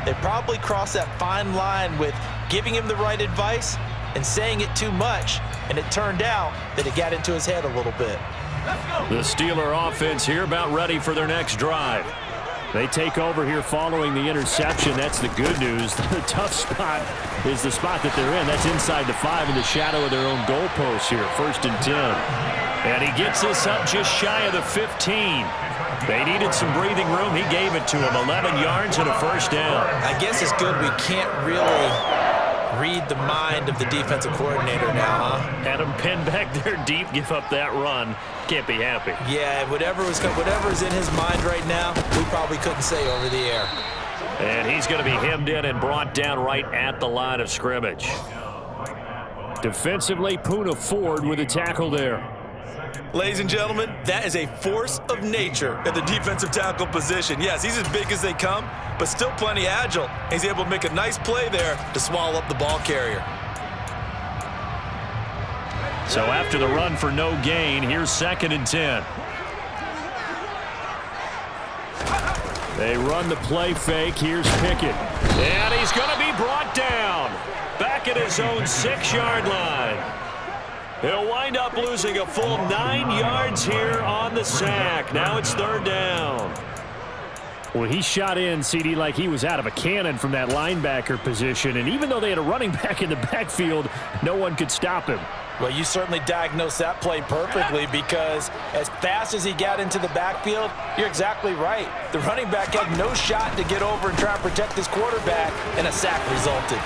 They probably crossed that fine line with giving him the right advice and saying it too much, and it turned out that it got into his head a little bit. The Steeler offense here about ready for their next drive. They take over here following the interception. That's the good news. The tough spot is the spot that they're in. That's inside the 5 in the shadow of their own goalpost here. 1st and 10. And he gets this up just shy of the 15. They needed some breathing room. He gave it to him. 11 yards and a 1st down. I guess it's good we can't really read the mind of the defensive coordinator now, huh? Had him pinned back there deep, give up that run. Can't be happy. Yeah, whatever is in his mind right now, we probably couldn't say over the air. And he's going to be hemmed in and brought down right at the line of scrimmage. Defensively, Poona Ford with a tackle there. Ladies and gentlemen, that is a force of nature at the defensive tackle position. Yes, he's as big as they come, but still plenty agile. He's able to make a nice play there to swallow up the ball carrier. So after the run for no gain, here's 2nd and 10. They run the play fake. Here's Pickett. And he's going to be brought down. Back at his own 6-yard line. He'll wind up losing a full 9 yards here on the sack. Now it's 3rd down. Well, he shot in, CD, like he was out of a cannon from that linebacker position. And even though they had a running back in the backfield, no one could stop him. Well, you certainly diagnosed that play perfectly because as fast as he got into the backfield, you're exactly right. The running back had no shot to get over and try and protect his quarterback, and a sack resulted.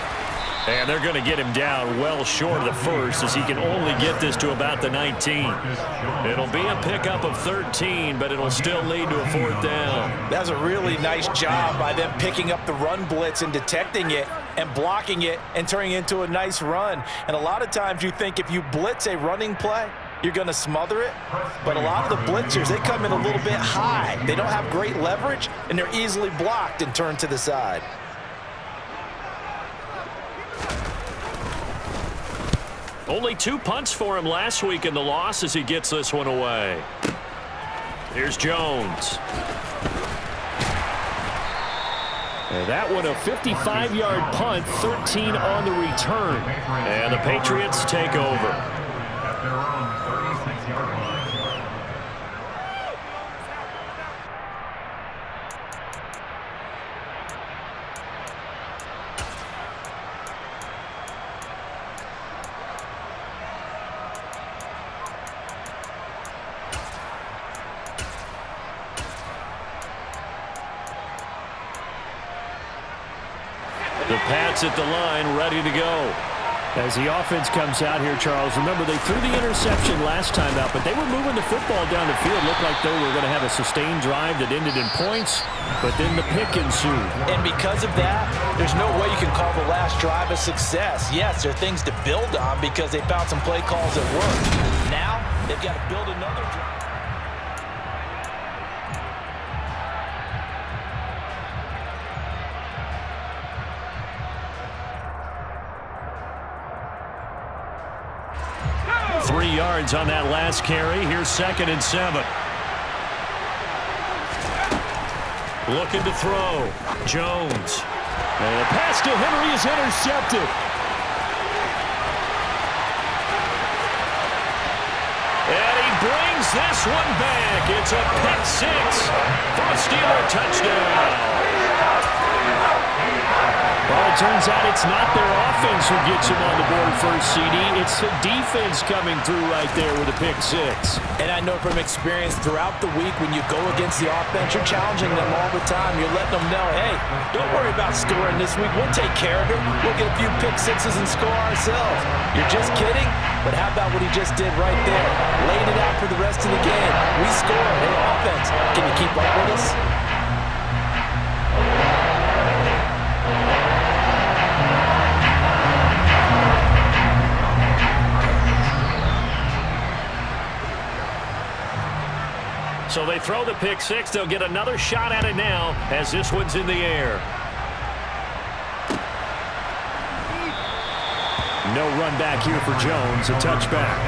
And they're going to get him down well short of the 1st as he can only get this to about the 19. It'll be a pickup of 13, but it'll still lead to a 4th down. That's a really nice job by them picking up the run blitz and detecting it and blocking it and turning it into a nice run. And a lot of times you think if you blitz a running play, you're going to smother it. But a lot of the blitzers, they come in a little bit high. They don't have great leverage, and they're easily blocked and turned to the side. Only 2 punts for him last week in the loss as he gets this one away. Here's Jones. And that one a 55-yard punt, 13 on the return. And the Patriots take over. The Pats at the line, ready to go. As the offense comes out here, Charles, remember they threw the interception last time out, but they were moving the football down the field. Looked like they were going to have a sustained drive that ended in points, but then the pick ensued. And because of that, there's no way you can call the last drive a success. Yes, there are things to build on because they found some play calls that worked. Now, they've got to build another drive. Yards on that last carry. Here's 2nd and 7. Looking to throw. Jones. And the pass to Henry is intercepted. And he brings this one back. It's a pick 6 for a Steeler touchdown. Well, it turns out it's not their offense who gets him on the board first, CD. It's the defense coming through right there with a pick 6. And I know from experience throughout the week when you go against the offense, you're challenging them all the time. You're letting them know, hey, don't worry about scoring this week. We'll take care of it. We'll get a few pick 6s and score ourselves. You're just kidding? But how about what he just did right there? Laid it out for the rest of the game. We scored. Hey, offense, can you keep up with us? So they throw the pick 6. They'll get another shot at it now as this one's in the air. No run back here for Jones. A touchback.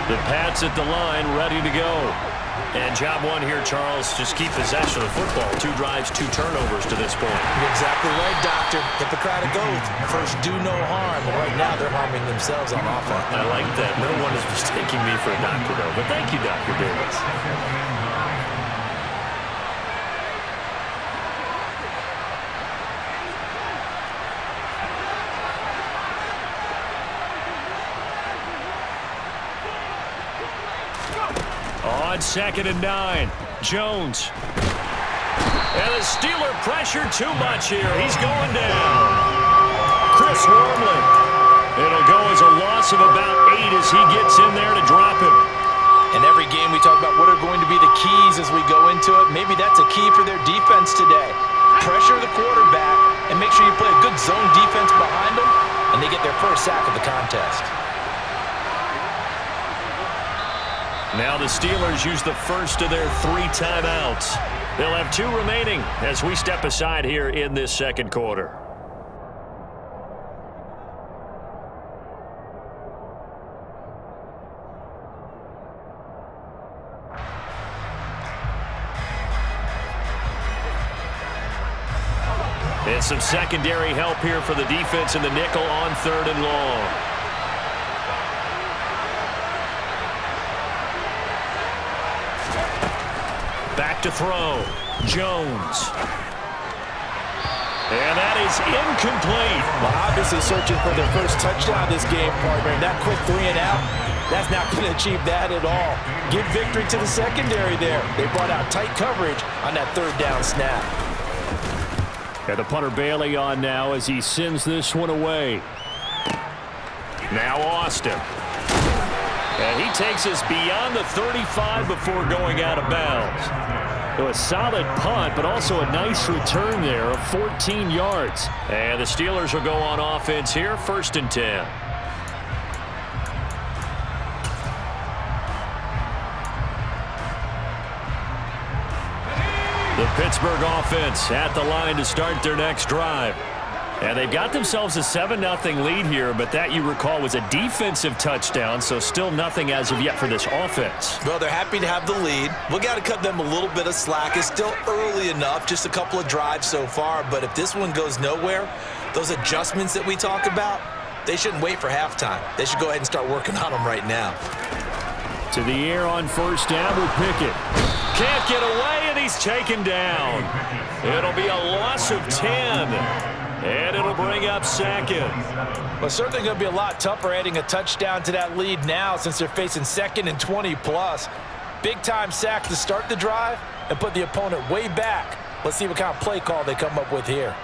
The Pats at the line, ready to go. And job one here, Charles, just keep possession of the football. 2 drives, 2 turnovers to this point. You're exactly right, Doctor. Hippocratic oath. First, do no harm. And right now, they're harming themselves on offense. I like that. No one is mistaking me for a doctor, though. But thank you, Dr. Davis. On 2nd and 9, Jones. And the Steeler pressure too much here. He's going down. Chris Wormley. It'll go as a loss of about 8 as he gets in there to drop him. In every game, we talk about what are going to be the keys as we go into it. Maybe that's a key for their defense today. Pressure the quarterback and make sure you play a good zone defense behind them, and they get their first sack of the contest. Now the Steelers use the first of their 3 timeouts. They'll have 2 remaining as we step aside here in this second quarter. And some secondary help here for the defense in the nickel on 3rd and long. Back to throw. Jones. And that is incomplete. Well, obviously searching for their first touchdown this game, partner. And that quick 3 and out, that's not going to achieve that at all. Give victory to the secondary there. They brought out tight coverage on that 3rd down snap. And the punter Bailey on now as he sends this one away. Now Austin. And he takes us beyond the 35 before going out of bounds. So a solid punt, but also a nice return there of 14 yards. And the Steelers will go on offense here, 1st and 10. The Pittsburgh offense at the line to start their next drive. And they've got themselves a 7-0 lead here, but that, you recall, was a defensive touchdown, so still nothing as of yet for this offense. Well, they're happy to have the lead. We got to cut them a little bit of slack. It's still early enough, just a couple of drives so far, but if this one goes nowhere, those adjustments that we talk about, they shouldn't wait for halftime. They should go ahead and start working on them right now. To the air on 1st down with Pickett. Can't get away, and he's taken down. It'll be a loss of 10. And it'll bring up 2nd. Well, certainly going to be a lot tougher adding a touchdown to that lead now since they're facing 2nd and 20+. Big-time sack to start the drive and put the opponent way back. Let's see what kind of play call they come up with here.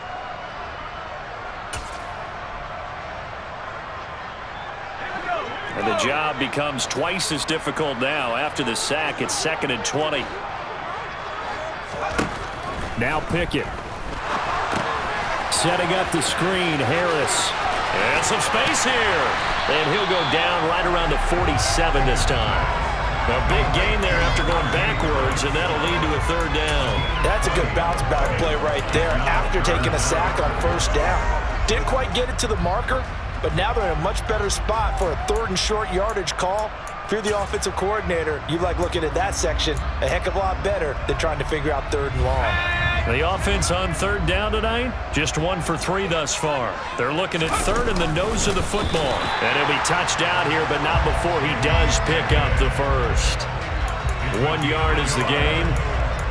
And the job becomes twice as difficult now. After the sack, it's 2nd and 20. Now Pickett. Setting up the screen, Harris. And some space here. And he'll go down right around the 47 this time. A big gain there after going backwards, and that'll lead to a 3rd down. That's a good bounce-back play right there after taking a sack on 1st down. Didn't quite get it to the marker, but now they're in a much better spot for a 3rd and short yardage call. If you're the offensive coordinator, you like looking at that section a heck of a lot better than trying to figure out 3rd and long. The offense on 3rd down tonight, just 1 for 3 thus far. They're looking at 3rd in the nose of the football. And he'll be touched out here, but not before he does pick up the first. 1 yard is the gain,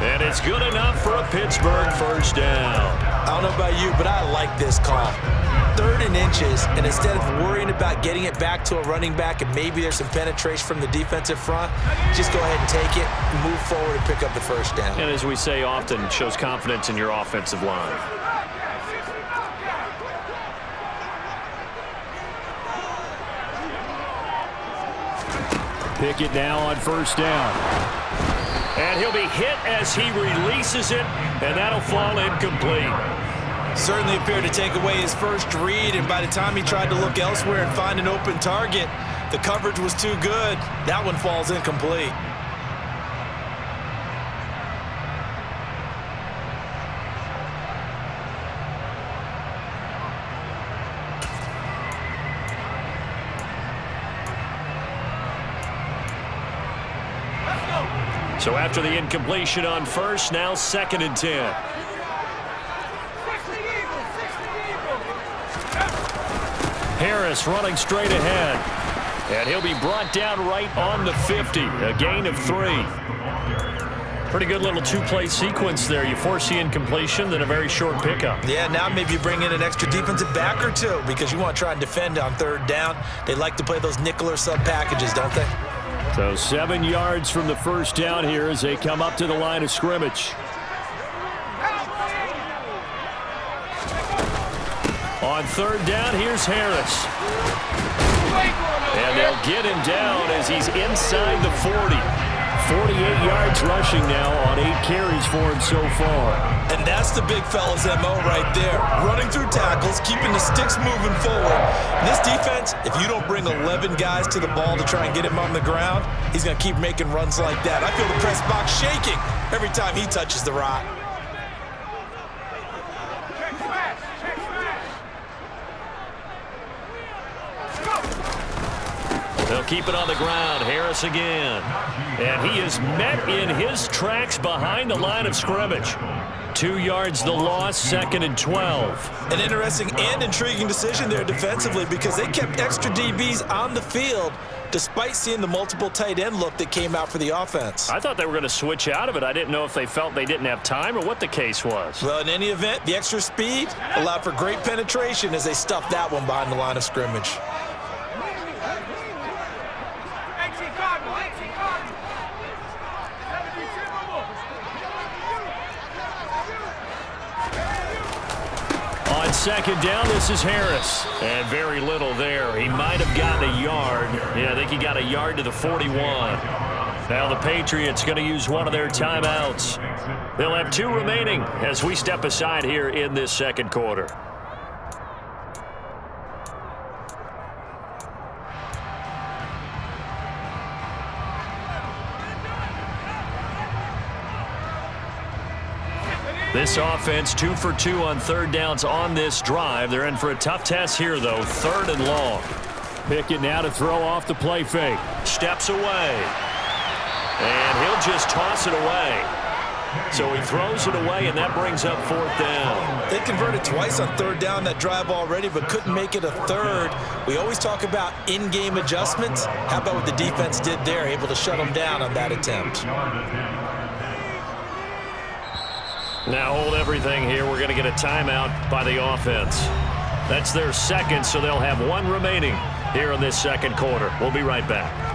and it's good enough for a Pittsburgh 1st down. I don't know about you, but I like this call. 3rd and inches, and instead of worrying about getting it back to a running back and maybe there's some penetration from the defensive front, just go ahead and take it, move forward, and pick up the 1st down. And as we say often, it shows confidence in your offensive line. Pickett now on 1st down. And he'll be hit as he releases it, and that'll fall incomplete. Certainly appeared to take away his first read, and by the time he tried to look elsewhere and find an open target, the coverage was too good. That one falls incomplete. So after the incompletion on first, now 2nd and 10. Harris running straight ahead. And he'll be brought down right on the 50. A gain of 3. Pretty good little two-play sequence there. You force the incompletion, then a very short pickup. Yeah, now maybe you bring in an extra defensive back or two because you want to try and defend on 3rd down. They like to play those nickel or sub packages, don't they? So 7 yards from the first down here as they come up to the line of scrimmage. On 3rd down, here's Harris. And they'll get him down as he's inside the 40. 48 yards rushing now on 8 carries for him so far. And that's the big fella's MO right there. Running through tackles, keeping the sticks moving forward. This defense, if you don't bring 11 guys to the ball to try and get him on the ground, he's going to keep making runs like that. I feel the press box shaking every time he touches the rock. They'll keep it on the ground. Harris again. And he is met in his tracks behind the line of scrimmage. 2 yards the loss, 2nd and 12. An interesting and intriguing decision there defensively because they kept extra DBs on the field despite seeing the multiple tight end look that came out for the offense. I thought they were going to switch out of it. I didn't know if they felt they didn't have time or what the case was. Well, in any event, the extra speed allowed for great penetration as they stuffed that one behind the line of scrimmage. On 2nd down, this is Harris. And very little there. He might have gotten a yard. Yeah, I think he got a yard to the 41. Now the Patriots going to use one of their timeouts. They'll have 2 remaining as we step aside here in this 2nd quarter. This offense 2 for 2 on 3rd downs on this drive. They're in for a tough test here, though. 3rd and long. Pickett now to throw off the play fake. Steps away. And he'll just toss it away. So he throws it away, and that brings up 4th down. They converted twice on 3rd down that drive already, but couldn't make it a 3rd. We always talk about in-game adjustments. How about what the defense did there, able to shut them down on that attempt? Now hold everything here. We're going to get a timeout by the offense. That's their 2nd, so they'll have 1 remaining here in this 2nd quarter. We'll be right back.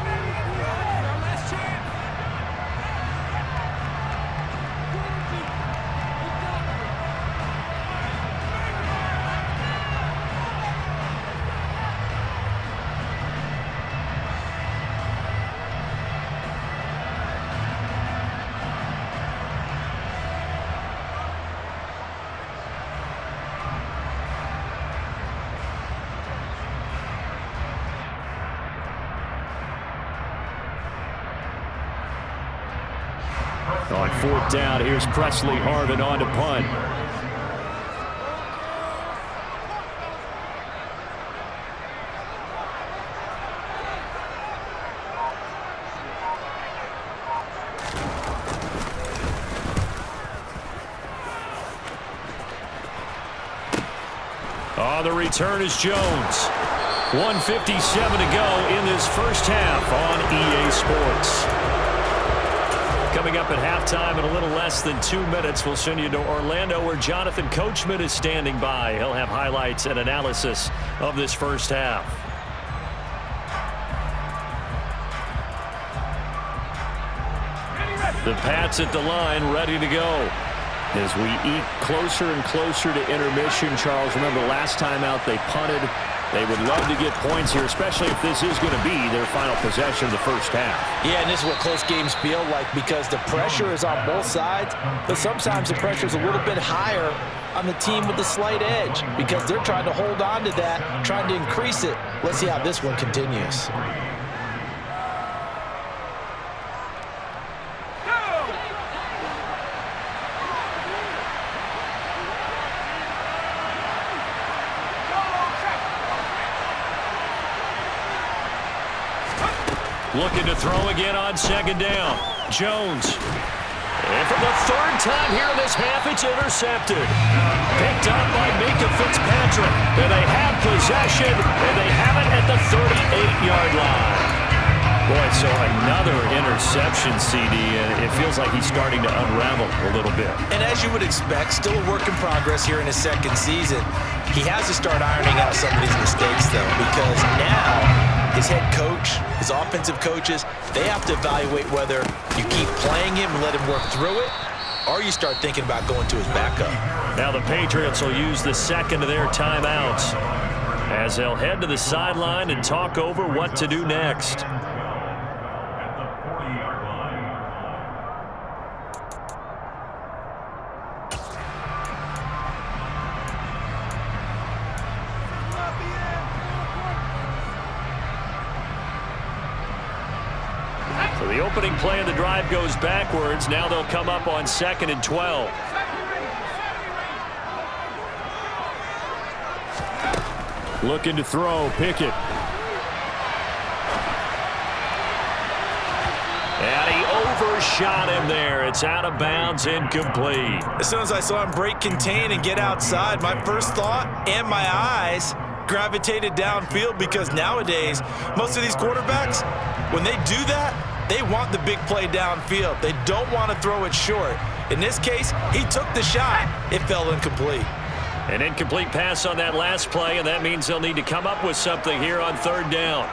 On 4th down, here's Presley Harvin on to punt. The return is Jones. 1:57 to go in this first half on EA Sports. Coming up at halftime in a little less than 2 minutes, we'll send you to Orlando where Jonathan Coachman is standing by. He'll have highlights and analysis of this first half. The Pats at the line, ready to go. As we eat closer and closer to intermission, Charles, remember last time out they punted. They would love to get points here, especially if this is going to be their final possession of the first half. Yeah, and this is what close games feel like because the pressure is on both sides, but sometimes the pressure is a little bit higher on the team with the slight edge because they're trying to hold on to that, trying to increase it. Let's see how this one continues. Looking to throw again on second down. Jones. And for the third time here in this half, it's intercepted. Picked up by Minka Fitzpatrick. And they have possession, and they have it at the 38-yard line. Boy, so another interception, CD, and it feels like he's starting to unravel a little bit. And as you would expect, still a work in progress here in his second season. He has to start ironing out some of these mistakes, though, because now his head coach, his offensive coaches, they have to evaluate whether you keep playing him and let him work through it, or you start thinking about going to his backup. Now the Patriots will use the second of their timeouts as they'll head to the sideline and talk over what to do next. So the opening play of the drive goes backwards. Now they'll come up on 2nd and 12. Looking to throw, Pickett. And he overshot him there. It's out of bounds, incomplete. As soon as I saw him break contain and get outside, my first thought and my eyes gravitated downfield, because nowadays, most of these quarterbacks, when they do that, they want the big play downfield. They don't want to throw it short. In this case, he took the shot. It fell incomplete. An incomplete pass on that last play, and that means they'll need to come up with something here on 3rd down.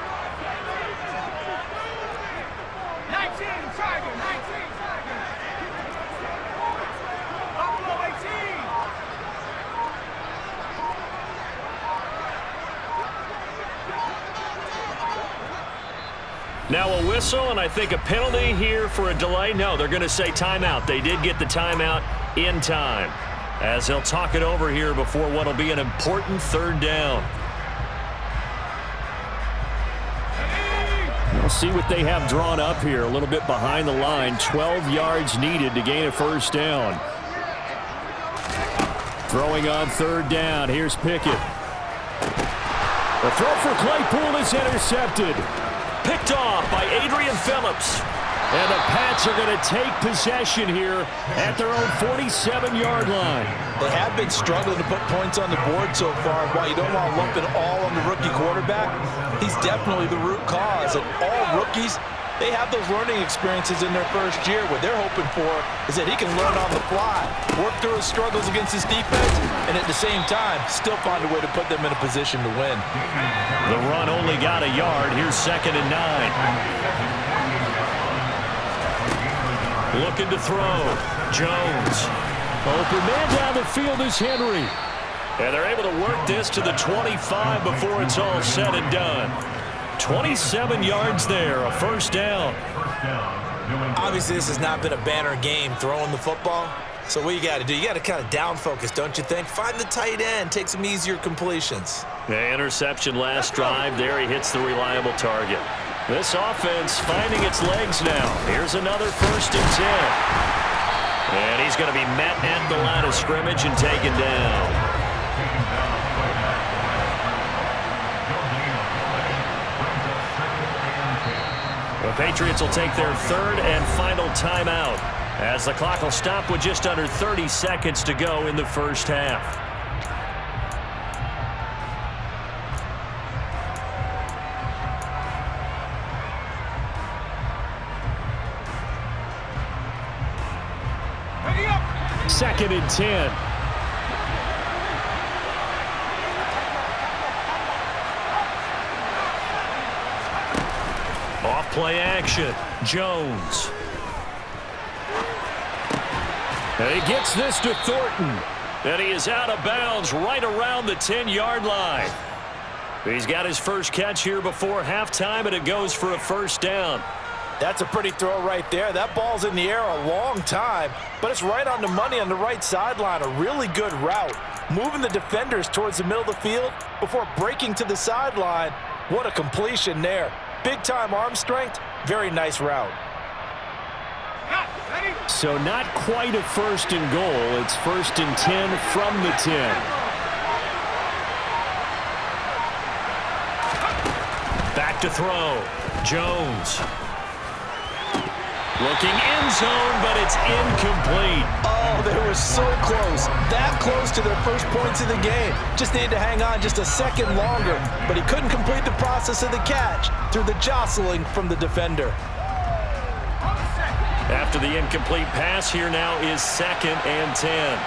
19, Tiger, 19, Tiger. Buffalo 18. Now a whistle, and I think a penalty here for a delay. No, they're going to say timeout. They did get the timeout in time, as they'll talk it over here before what will be an important 3rd down. We'll see what they have drawn up here. A little bit behind the line. 12 yards needed to gain a 1st down. Throwing on 3rd down. Here's Pickett. The throw for Claypool is intercepted. Picked off by Adrian Phillips. And the Pats are going to take possession here at their own 47-yard line. They have been struggling to put points on the board so far. While you don't want to lump it all on the rookie quarterback, he's definitely the root cause. And all rookies, they have those learning experiences in their first year. What they're hoping for is that he can learn on the fly, work through his struggles against his defense, and at the same time, still find a way to put them in a position to win. The run only got a yard. Here's 2nd and 9. Looking to throw. Jones. Open man down the field is Henry. And they're able to work this to the 25 before it's all said and done. 27 yards there, a 1st down. Obviously, this has not been a banner game throwing the football. So what you got to do, you got to kind of down focus, don't you think? Find the tight end, take some easier completions. The interception last drive. There he hits the reliable target. This offense finding its legs now. Here's another 1st and 10. And he's going to be met at the line of scrimmage and taken down. The Patriots will take their 3rd and final timeout, as the clock will stop with just under 30 seconds to go in the 1st half. Ready up. 2nd and 10. Off play action. Jones. And he gets this to Thornton. And he is out of bounds right around the 10-yard line. He's got his first catch here before halftime, and it goes for a 1st down. That's a pretty throw right there. That ball's in the air a long time, but it's right on the money on the right sideline. A really good route. Moving the defenders towards the middle of the field before breaking to the sideline. What a completion there. Big-time arm strength. Very nice route. So not quite a 1st and goal. It's 1st and 10 from the 10. Back to throw. Jones. Looking end zone, but it's incomplete. Oh, they were so close. That close to their first points of the game. Just needed to hang on just a second longer, but he couldn't complete the process of the catch through the jostling from the defender. After the incomplete pass, here now is 2nd and 10.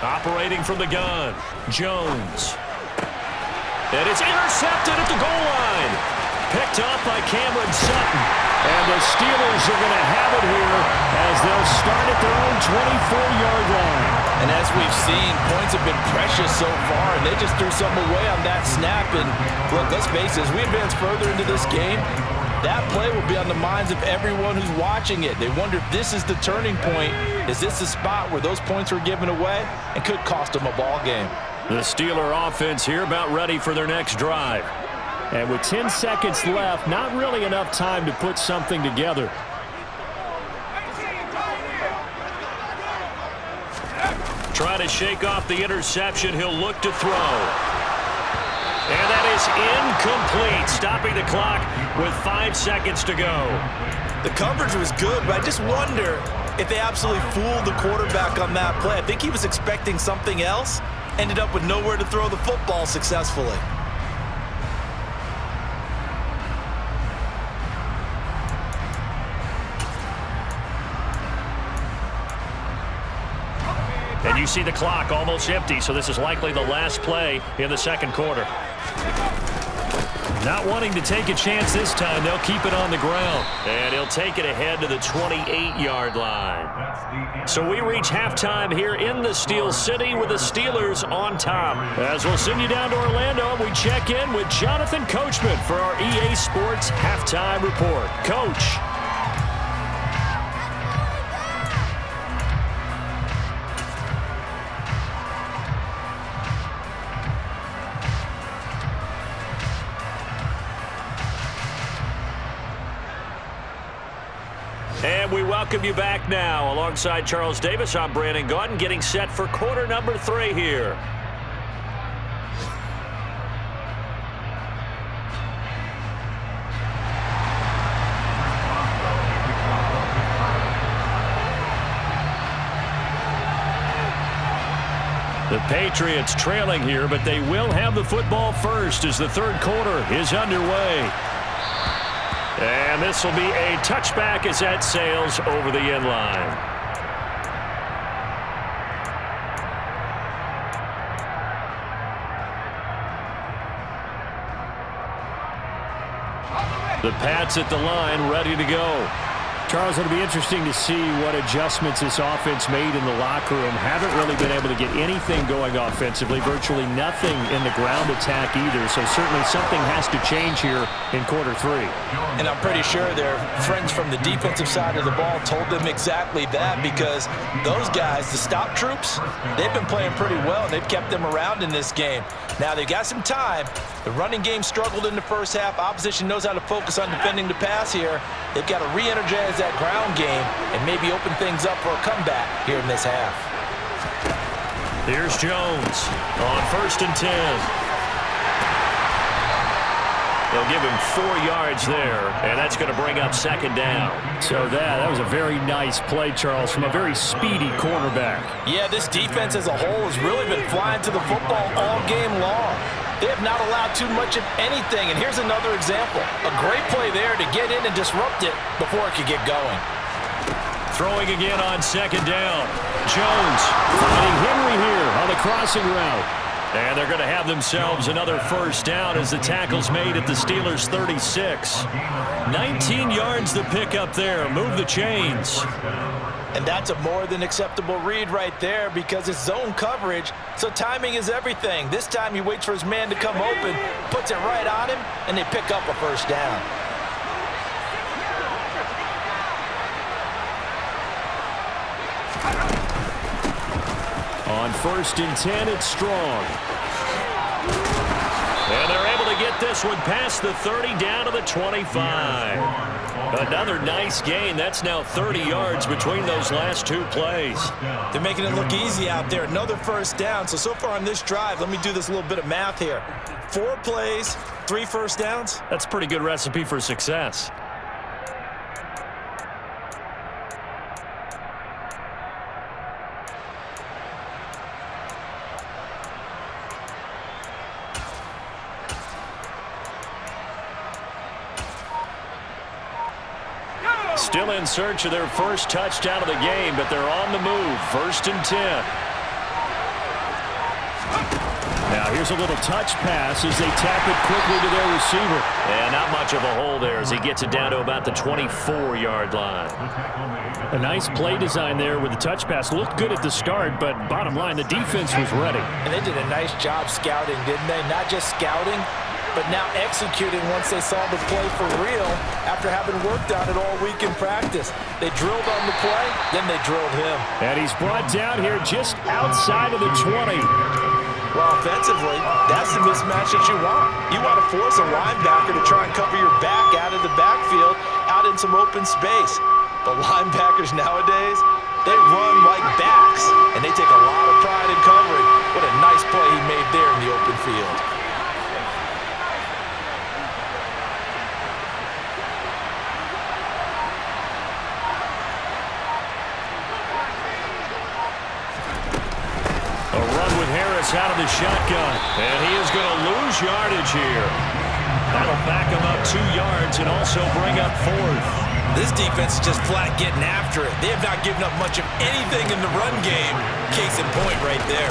Operating from the gun, Jones. And it's intercepted at the goal line. Picked up by Cameron Sutton. And the Steelers are going to have it here as they'll start at their own 24-yard line. And as we've seen, points have been precious so far, and they just threw some away on that snap. And look, let's face it, as we advance further into this game, that play will be on the minds of everyone who's watching it. They wonder if this is the turning point. Is this the spot where those points were given away and could cost them a ball game? The Steeler offense here about ready for their next drive. And with 10 seconds left, not really enough time to put something together. Trying to shake off the interception. He'll look to throw. And that is incomplete, stopping the clock with 5 seconds to go. The coverage was good, but I just wonder if they absolutely fooled the quarterback on that play. I think he was expecting something else, ended up with nowhere to throw the football successfully. And you see the clock almost empty, so this is likely the last play in the second quarter. Not wanting to take a chance this time, they'll keep it on the ground. And he'll take it ahead to the 28-yard line. So we reach halftime here in the Steel City with the Steelers on top. As we'll send you down to Orlando, we check in with Jonathan Coachman for our EA Sports Halftime Report. Coach. And we welcome you back now. Alongside Charles Davis, I'm Brandon Gaudin, getting set for quarter number 3 here. The Patriots trailing here, but they will have the football first as the third quarter is underway. And this will be a touchback as that sails over the end line. The Pats at the line, ready to go. Charles, it'll be interesting to see what adjustments this offense made in the locker room. Haven't really been able to get anything going offensively, virtually nothing in the ground attack either. So certainly something has to change here in quarter 3. And I'm pretty sure their friends from the defensive side of the ball told them exactly that, because those guys, the stop troops, they've been playing pretty well, and they've kept them around in this game. Now they've got some time. The running game struggled in the first half. Opposition knows how to focus on defending the pass here. They've got to re-energize that ground game and maybe open things up for a comeback here in this half. Here's Jones on 1st and 10. They'll give him 4 yards there, and that's going to bring up 2nd down. So that was a very nice play, Charles, from a very speedy quarterback. Yeah, this defense as a whole has really been flying to the football all game long. They have not allowed too much of anything, and here's another example. A great play there to get in and disrupt it before it could get going. Throwing again on 2nd down. Jones finding Henry here on the crossing route. And they're going to have themselves another 1st down as the tackle's made at the Steelers' 36. 19 yards to pick up there. Move the chains. And that's a more than acceptable read right there, because it's zone coverage, so timing is everything. This time he waits for his man to come open, puts it right on him, and they pick up a 1st down. On 1st and 10, it's Strong. And they're able to get this one past the 30 down to the 25. Another nice gain. That's now 30 yards between those last two plays. They're making it look easy out there. Another first down. So far on this drive, let me do this little bit of math here. 4 plays, 3 first downs. That's a pretty good recipe for success. Still in search of their first touchdown of the game, but they're on the move. 1st and 10. Now here's a little touch pass as they tap it quickly to their receiver. And not much of a hole there as he gets it down to about the 24-yard line. A nice play design there with the touch pass. Looked good at the start, but bottom line, the defense was ready. And they did a nice job scouting, didn't they? Not just scouting, but now executing once they saw the play for real after having worked on it all week in practice. They drilled on the play, then they drilled him. And he's brought down here just outside of the 20. Well, offensively, that's the mismatch that you want. You want to force a linebacker to try and cover your back out of the backfield, out in some open space. The linebackers nowadays, they run like backs, and they take a lot of pride in covering. What a nice play he made there in the open field. Out of the shotgun, and he is going to lose yardage here. That'll back him up 2 yards and also bring up 4th. This defense is just flat getting after it. They have not given up much of anything in the run game. Case in point right there.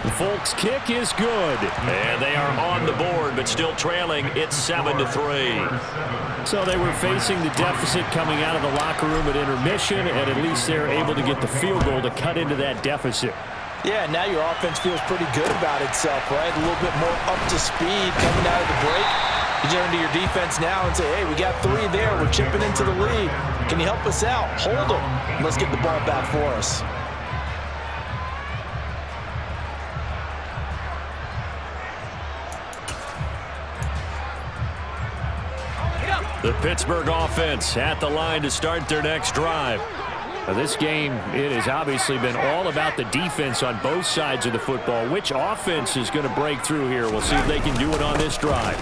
The Folks kick is good. And they are on the board, but still trailing. It's 7-3. So they were facing the deficit coming out of the locker room at intermission, and at least they're able to get the field goal to cut into that deficit. Yeah, now your offense feels pretty good about itself, right? A little bit more up to speed coming out of the break. You turn to your defense now and say, hey, we got 3 there. We're chipping into the lead. Can you help us out? Hold them. Let's get the ball back for us. The Pittsburgh offense at the line to start their next drive. Now this game, it has obviously been all about the defense on both sides of the football. Which offense is going to break through here? We'll see if they can do it on this drive.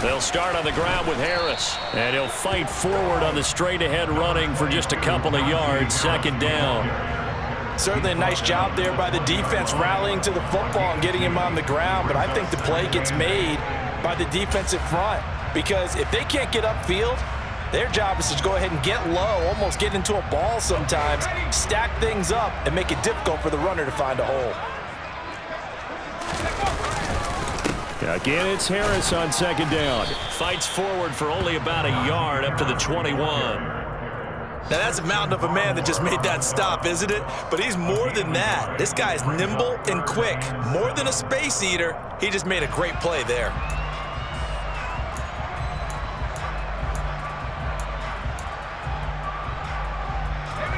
They'll start on the ground with Harris. And he'll fight forward on the straight-ahead running for just a couple of yards. 2nd down. Certainly a nice job there by the defense rallying to the football and getting him on the ground. But I think the play gets made by the defensive front. Because if they can't get upfield, their job is to go ahead and get low, almost get into a ball sometimes, stack things up, and make it difficult for the runner to find a hole. Again, it's Harris on 2nd down. Fights forward for only about a yard up to the 21. Now, that's a mountain of a man that just made that stop, isn't it? But he's more than that. This guy is nimble and quick. More than a space eater, he just made a great play there.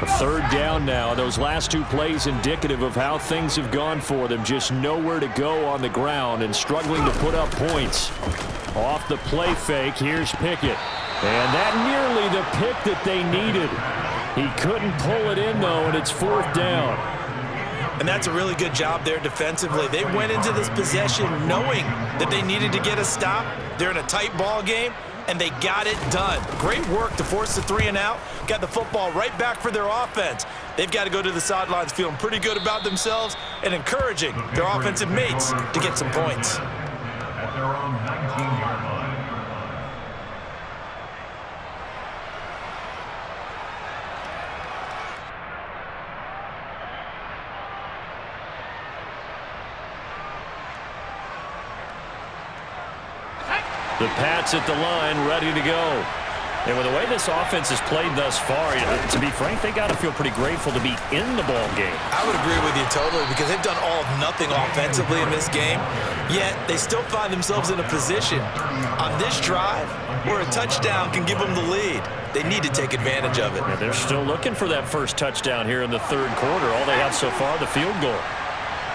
A 3rd down now. Those last 2 plays indicative of how things have gone for them. Just nowhere to go on the ground and struggling to put up points. Off the play fake, here's Pickett. And that nearly the pick that they needed. He couldn't pull it in, though, and it's 4th down. And that's a really good job there defensively. They went into this possession knowing that they needed to get a stop. They're in a tight ball game, and they got it done. Great work to force the 3 and out. Got the football right back for their offense. They've got to go to the sidelines feeling pretty good about themselves and encouraging their offensive mates to get some points. At their own 19-yard line. The Pats at the line, ready to go. And with the way this offense has played thus far, to be frank, they got to feel pretty grateful to be in the ball game. I would agree with you totally because they've done all of nothing offensively in this game, yet they still find themselves in a position on this drive where a touchdown can give them the lead. They need to take advantage of it. And they're still looking for that first touchdown here in the 3rd quarter. All they have so far, the field goal.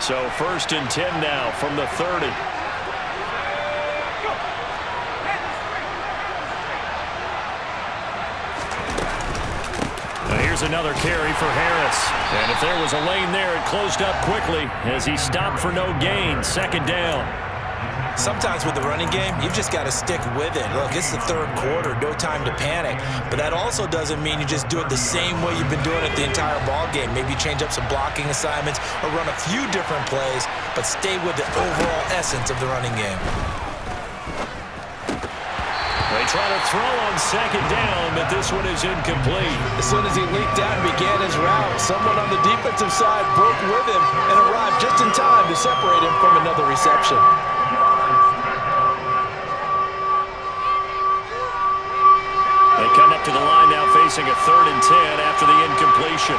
So 1st and 10 now from the 30. Now here's another carry for Harris. And if there was a lane there, it closed up quickly as he stopped for no gain. 2nd down. Sometimes with the running game, you've just got to stick with it. Look, it's the 3rd quarter, no time to panic. But that also doesn't mean you just do it the same way you've been doing it the entire ball game. Maybe change up some blocking assignments or run a few different plays, but stay with the overall essence of the running game. They try to throw on 2nd down, but this one is incomplete. As soon as he leaked out and began his route, someone on the defensive side broke with him and arrived just in time to separate him from another reception. They come up to the line now facing a 3rd and 10 after the incompletion.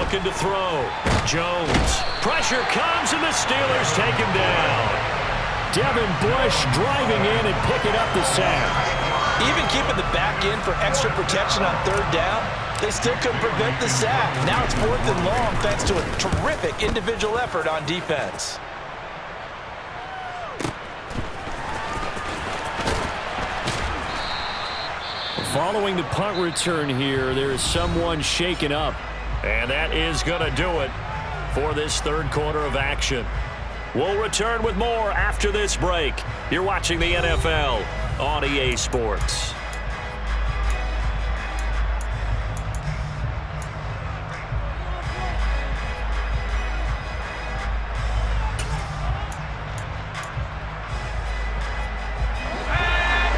Looking to throw. Jones. Pressure comes and the Steelers take him down. Devin Bush driving in and picking up the sack. Even keeping the back in for extra protection on 3rd down, they still couldn't prevent the sack. Now it's 4th and long thanks to a terrific individual effort on defense. Following the punt return here, there is someone shaken up. And that is going to do it for this 3rd quarter of action. We'll return with more after this break. You're watching the NFL on EA Sports.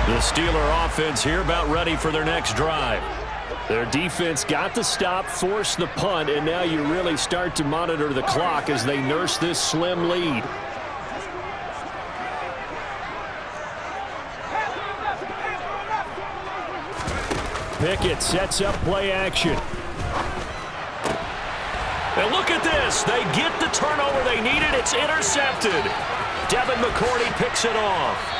The Steeler offense here about ready for their next drive. Their defense got the stop, forced the punt, and now you really start to monitor the clock as they nurse this slim lead. Pickett sets up play action. And look at this. They get the turnover they needed. It's intercepted. Devin McCourty picks it off.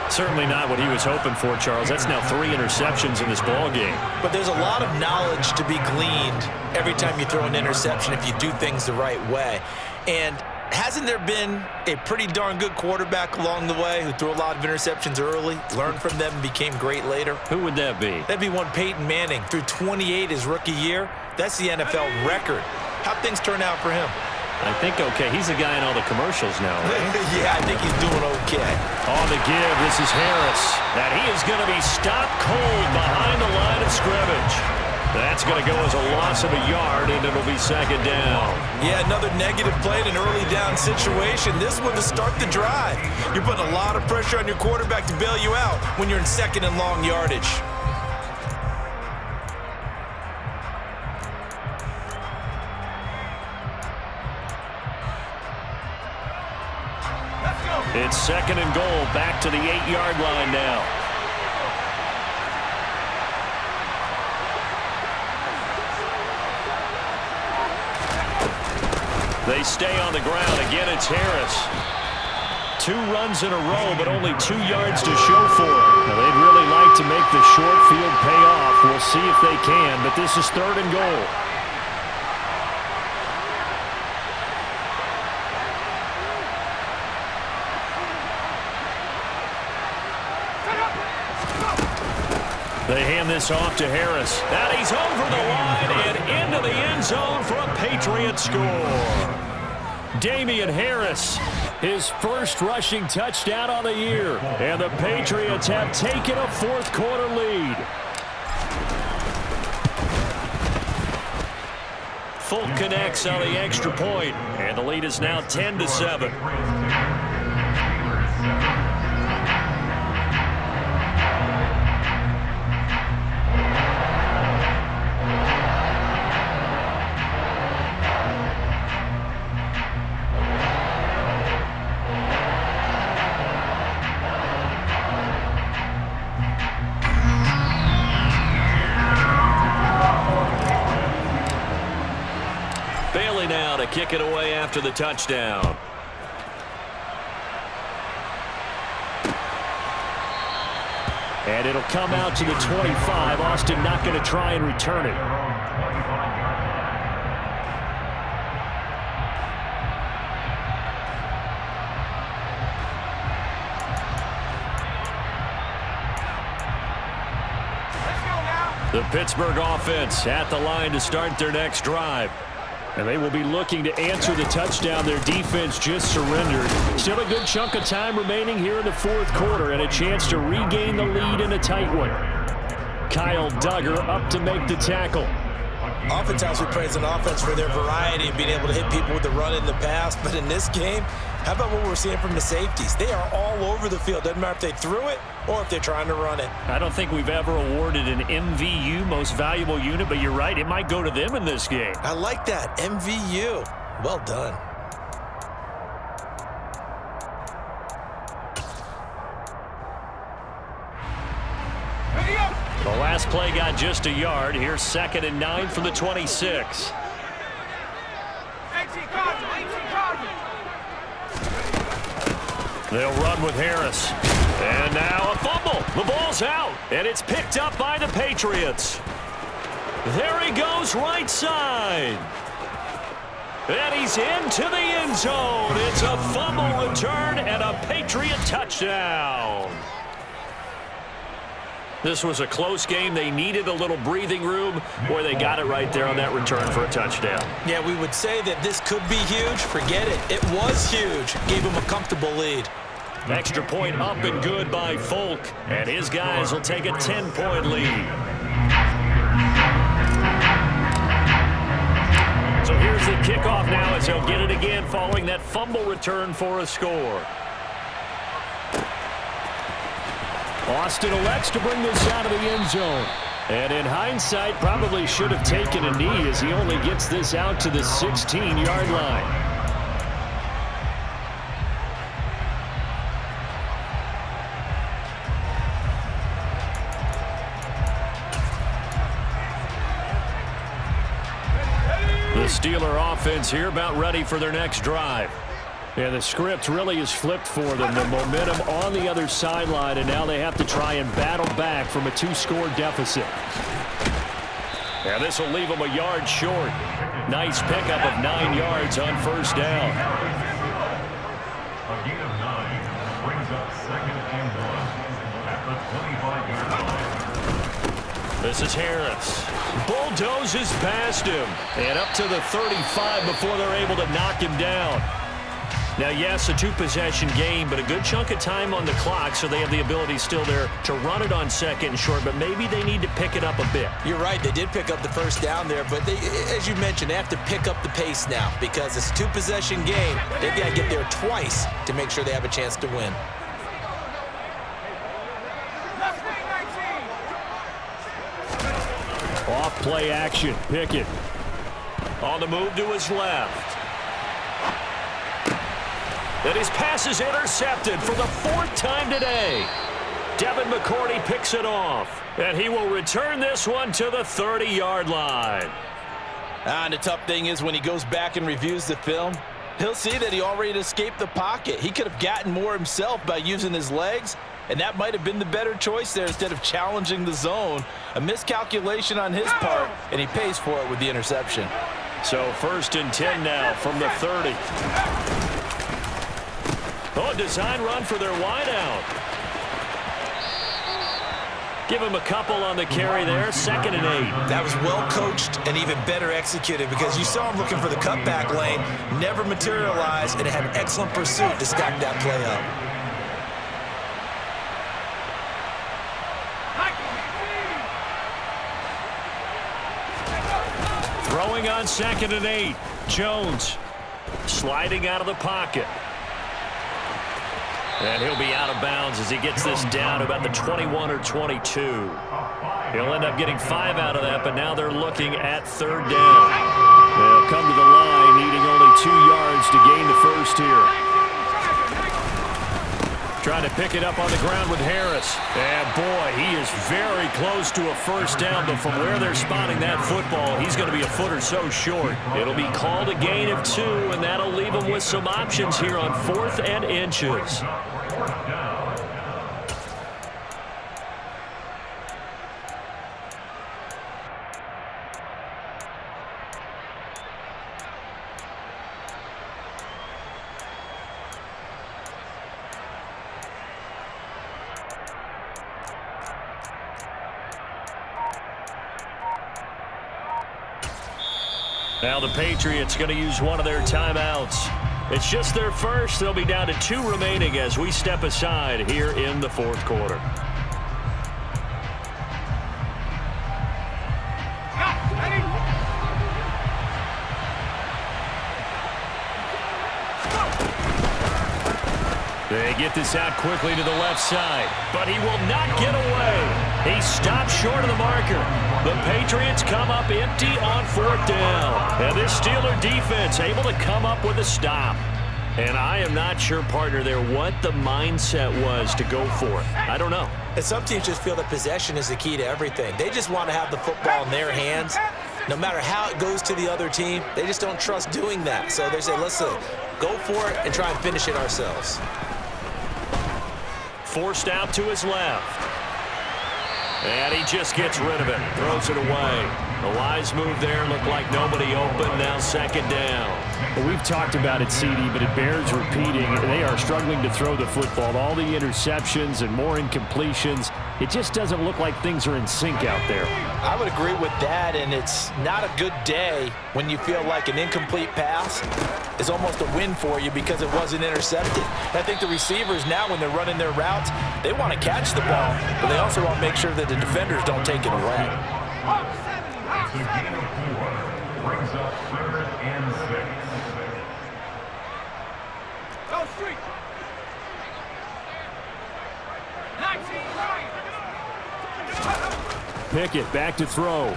Certainly not what he was hoping for, Charles. That's now 3 interceptions in this ball game. But there's a lot of knowledge to be gleaned every time you throw an interception if you do things the right way. And hasn't there been a pretty darn good quarterback along the way who threw a lot of interceptions early, learned from them, and became great later? Who would that be? That'd be one Peyton Manning. Threw 28 his rookie year. That's the NFL record. How'd things turn out for him? I think okay. He's the guy in all the commercials now, right? Yeah, I think he's doing okay. On the give, this is Harris. And he is going to be stopped cold behind the line of scrimmage. That's going to go as a loss of a yard, and it'll be 2nd down. Yeah, another negative play in an early down situation. This one to start the drive. You're putting a lot of pressure on your quarterback to bail you out when you're in 2nd and long yardage. It's 2nd and goal, back to the 8-yard line now. They stay on the ground. Again, it's Harris. 2 runs in a row, but only 2 yards to show for it. Now, they'd really like to make the short field pay off. We'll see if they can, but this is 3rd and goal. They hand this off to Harris. And he's over the line and into the end zone for a Patriot score. Damian Harris, his first rushing touchdown on the year. And the Patriots have taken a 4th quarter lead. Folk connects on the extra point, and the lead is now 10-7. Now to kick it away after the touchdown. And it'll come out to the 25. Austin not going to try and return it. The Pittsburgh offense at the line to start their next drive. And they will be looking to answer the touchdown their defense just surrendered. Still a good chunk of time remaining here in the fourth quarter and a chance to regain the lead in a tight one. Kyle Duggar up to make the tackle. Oftentimes we praise an offense for their variety and being able to hit people with the run in the pass. But in this game, how about what we're seeing from the safeties? They are all over the field. Doesn't matter if they threw it or if they're trying to run it. I don't think we've ever awarded an MVU, most valuable unit, but you're right, it might go to them in this game. I like that, MVU. Well done. The last play got just a yard. Here's 2nd and 9 from the 26. They'll run with Harris. And now a fumble. The ball's out. And it's picked up by the Patriots. There he goes right side. And he's into the end zone. It's a fumble return and a Patriot touchdown. This was a close game. They needed a little breathing room. Boy, they got it right there on that return for a touchdown. Yeah, we would say that this could be huge. Forget it. It was huge. Gave him a comfortable lead. Extra point up and good by Folk. And his guys will take a 10-point lead. So here's the kickoff now as they'll get it again following that fumble return for a score. Austin elects to bring this out of the end zone. And in hindsight, probably should have taken a knee as he only gets this out to the 16-yard line. The Steeler offense here about ready for their next drive. And the script really is flipped for them. The momentum on the other sideline, and now they have to try and battle back from a 2-score deficit. And this will leave them a yard short. Nice pickup of 9 yards on first down. A gain of 9 brings up 2nd and 1 at the 25-yard line. This is Harris. Bulldozes past him. And up to the 35 before they're able to knock him down. Now, yes, a 2-possession game, but a good chunk of time on the clock, so they have the ability still there to run it on 2nd and short, but maybe they need to pick it up a bit. You're right. They did pick up the first down there, but they, as you mentioned, they have to pick up the pace now because it's a 2-possession game. They've got to get there twice to make sure they have a chance to win. Off play action. Pickett on the move to his left. And his pass is intercepted for the 4th time today. Devin McCourty picks it off. And he will return this one to the 30-yard line. And the tough thing is when he goes back and reviews the film, he'll see that he already escaped the pocket. He could have gotten more himself by using his legs, and that might have been the better choice there instead of challenging the zone. A miscalculation on his part, and he pays for it with the interception. So 1st and 10 now from the 30. Oh, design run for their wideout. Give him a couple on the carry there. 2nd and 8. That was well coached and even better executed because you saw him looking for the cutback lane, never materialized, and it had excellent pursuit to stack that play up. Throwing on 2nd and 8. Jones sliding out of the pocket. And he'll be out of bounds as he gets this down about the 21 or 22. He'll end up getting 5 out of that, but now they're looking at 3rd down. They'll come to the line, needing only 2 yards to gain the first here. Trying to pick it up on the ground with Harris. And boy, he is very close to a first down, but from where they're spotting that football, he's going to be a foot or so short. It'll be called a gain of 2, and that'll leave him with some options here on 4th and inches. Now the Patriots going to use one of their timeouts. It's just their first. They'll be down to 2 remaining as we step aside here in the fourth quarter. They get this out quickly to the left side, but he will not get away. He stops short of the marker. The Patriots come up empty on 4th down. And this Steeler defense able to come up with a stop. And I am not sure, partner, there what the mindset was to go for it. I don't know. And some teams just feel that possession is the key to everything. They just want to have the football in their hands. No matter how it goes to the other team, they just don't trust doing that. So they say, listen, go for it and try and finish it ourselves. Forced out to his left. And he just gets rid of it. Throws it away. The wise move there. Looked like nobody open. Now 2nd down. Well, we've talked about it, CD, but it bears repeating. They are struggling to throw the football. All the interceptions and more incompletions. It just doesn't look like things are in sync out there. I would agree with that, and it's not a good day when you feel like an incomplete pass is almost a win for you because it wasn't intercepted. And I think the receivers now, when they're running their routes, they want to catch the ball, but they also want to make sure that the defenders don't take it away. It's a gain of 4. Brings up 3rd and 6. Go street. 19 right. Pickett back to throw.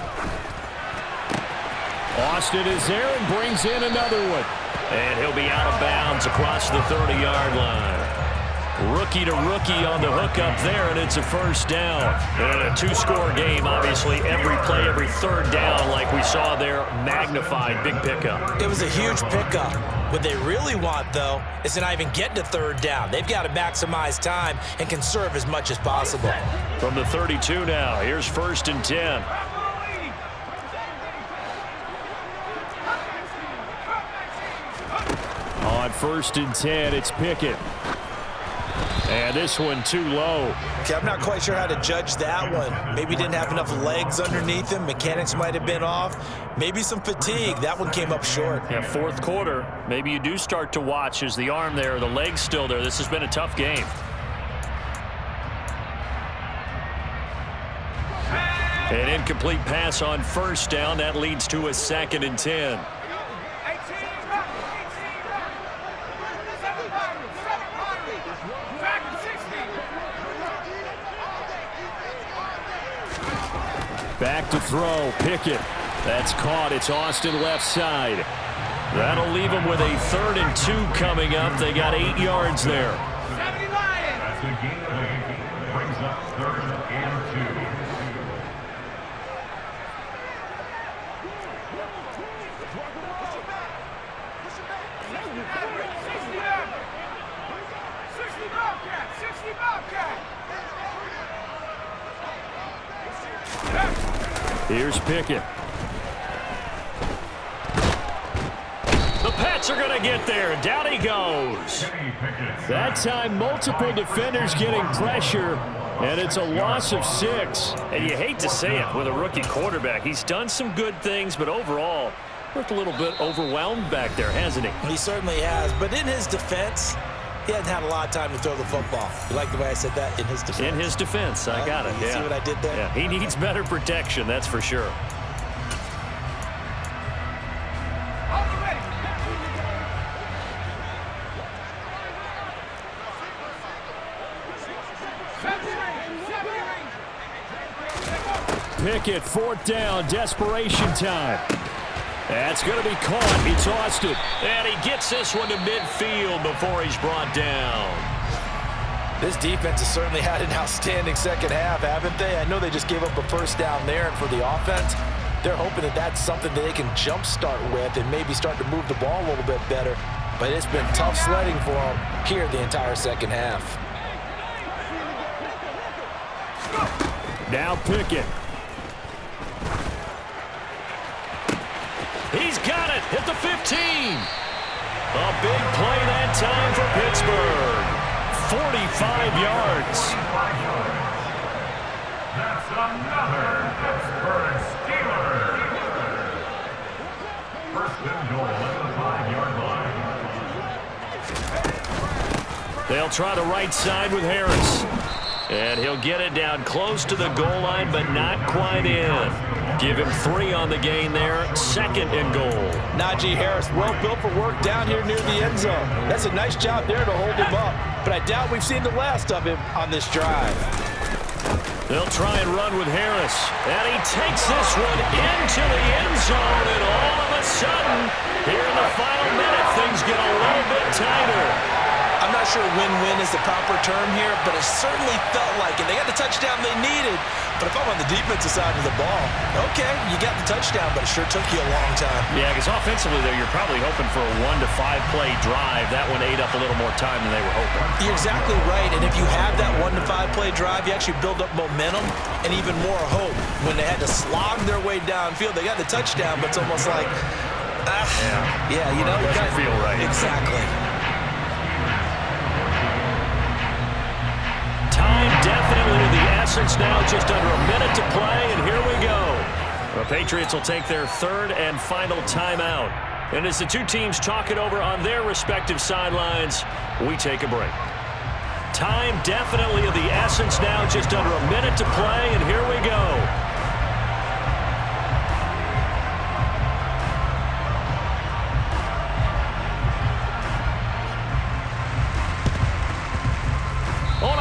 Austin is there and brings in another one. And he'll be out of bounds across the 30-yard line. Rookie to rookie on the hook up there, and it's a 1st down. And a 2-score game, obviously, every play, every 3rd down, like we saw there, magnified, big pickup. It was a huge pickup. What they really want, though, is to not even get to 3rd down. They've got to maximize time and conserve as much as possible. From the 32 now, here's 1st and 10. On 1st and 10, it's Pickett. And this one too low. Okay, I'm not quite sure how to judge that one. Maybe didn't have enough legs underneath him. Mechanics might have been off. Maybe some fatigue. That one came up short. Yeah, 4th quarter. Maybe you do start to watch as the arm there, the leg's still there. This has been a tough game. An incomplete pass on 1st down. That leads to a 2nd and 10. Back to throw, Pickett. That's caught. It's Austin left side. That'll leave them with a 3rd and 2 coming up. They got 8 yards there. That's the gain of 8. Brings up 3rd and 2. Here's Pickett. The Pats are going to get there. Down he goes. That time, multiple defenders getting pressure, and it's a loss of 6. And you hate to say it with a rookie quarterback. He's done some good things, but overall, looked a little bit overwhelmed back there, hasn't he? He certainly has, but in his defense, he hasn't had a lot of time to throw the football. You like the way I said that? In his defense. In his defense, I got it. You see what I did there? Yeah, he needs better protection, that's for sure. Pickett, 4th down, desperation time. That's going to be caught. It's Austin. And he gets this one to midfield before he's brought down. This defense has certainly had an outstanding 2nd half, haven't they? I know they just gave up a 1st down there, and for the offense, they're hoping that that's something that they can jumpstart with and maybe start to move the ball a little bit better. But it's been tough sledding for them here the entire 2nd half. Now Pickett. He's got it at the 15. A big play that time for Pittsburgh. 45 yards. That's another Pittsburgh Steeler. They'll try the right side with Harris. And he'll get it down close to the goal line, but not quite in. Give him 3 on the gain there. 2nd and goal. Najee Harris, well built for work down here near the end zone. That's a nice job there to hold him up. But I doubt we've seen the last of him on this drive. They'll try and run with Harris. And he takes this one into the end zone. And all of a sudden, here in the final minute, things get a little bit tighter. I'm not sure win-win is the proper term here, but it certainly felt like it. They got the touchdown they needed, but if I'm on the defensive side of the ball, okay, you got the touchdown, but it sure took you a long time. Yeah, because offensively, though, you're probably hoping for a 1 to 5 play drive. That one ate up a little more time than they were hoping. You're exactly right, and if you have that 1 to 5 play drive, you actually build up momentum and even more hope. When they had to slog their way downfield, they got the touchdown, but it's almost like, yeah, you know, it doesn't feel right. Exactly. Time definitely of the essence now, just under a minute to play, and here we go. The Patriots will take their 3rd and final timeout. And as the two teams talk it over on their respective sidelines, we take a break. Time definitely of the essence now, just under a minute to play, and here we go.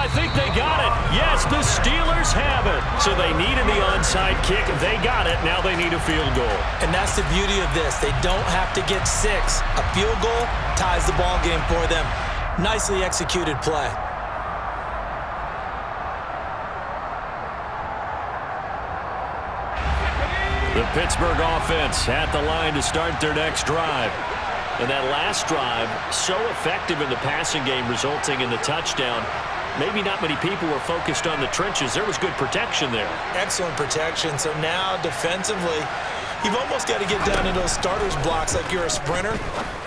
I think they got it. Yes, the Steelers have it. So they needed the onside kick. They got it. Now they need a field goal. And that's the beauty of this. They don't have to get 6. A field goal ties the ball game for them. Nicely executed play. The Pittsburgh offense at the line to start their next drive. And that last drive, so effective in the passing game, resulting in the touchdown. Maybe not many people were focused on the trenches. There was good protection there. Excellent protection. So now defensively, you've almost got to get down in those starters blocks like you're a sprinter.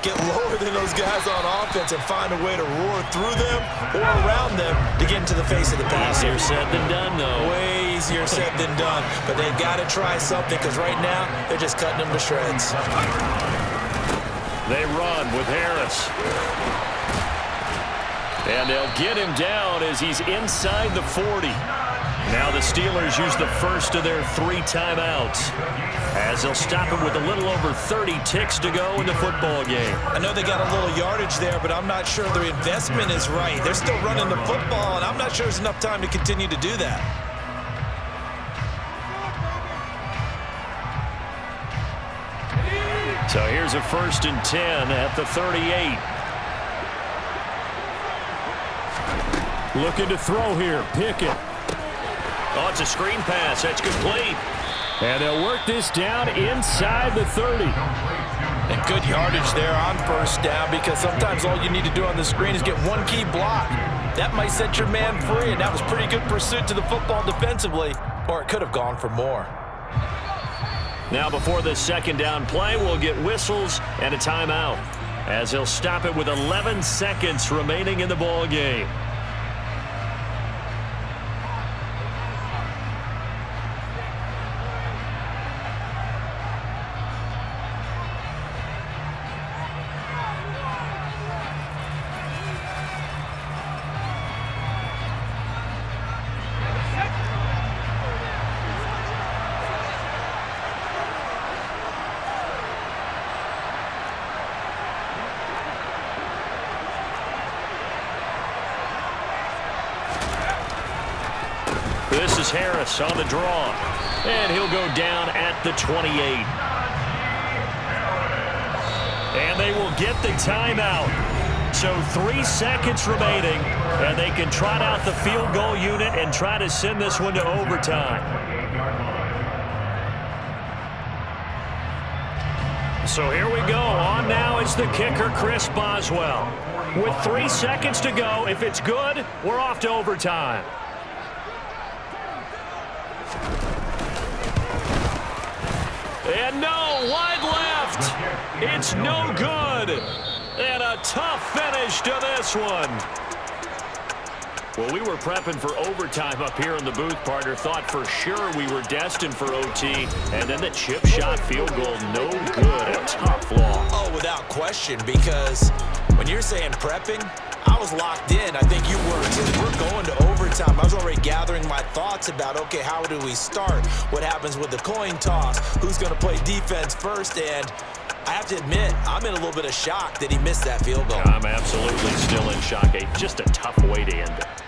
Get lower than those guys on offense and find a way to roar through them or around them to get into the face of the passer. Easier said than done, though. Way easier said than done. But they've got to try something because right now they're just cutting them to shreds. They run with Harris. And they'll get him down as he's inside the 40. Now the Steelers use the first of their 3 timeouts, as they'll stop him with a little over 30 ticks to go in the football game. I know they got a little yardage there, but I'm not sure their investment is right. They're still running the football, and I'm not sure there's enough time to continue to do that. So here's a 1st and 10 at the 38. Looking to throw here. Pickett. Oh, it's a screen pass. That's complete. And they'll work this down inside the 30. And good yardage there on 1st down, because sometimes all you need to do on the screen is get 1 key block. That might set your man free, and that was pretty good pursuit to the football defensively, or it could have gone for more. Now before this 2nd down play, we'll get whistles and a timeout, as he'll stop it with 11 seconds remaining in the ball game. This is Harris on the draw, and he'll go down at the 28. And they will get the timeout. So 3 seconds remaining, and they can trot out the field goal unit and try to send this one to overtime. So here we go. On now is the kicker, Chris Boswell. With 3 seconds to go, if it's good, we're off to overtime. And no, wide left. It's no good. And a tough finish to this one. Well, we were prepping for overtime up here in the booth, partner. Thought for sure we were destined for OT. And then the chip shot field goal, no good. A tough loss. Oh, without question, because when you're saying prepping, I was locked in. I think you were too. We're going to overtime. I was already gathering my thoughts about, okay, how do we start? What happens with the coin toss? Who's going to play defense first? And I have to admit, I'm in a little bit of shock that he missed that field goal. I'm absolutely still in shock. Just a tough way to end it.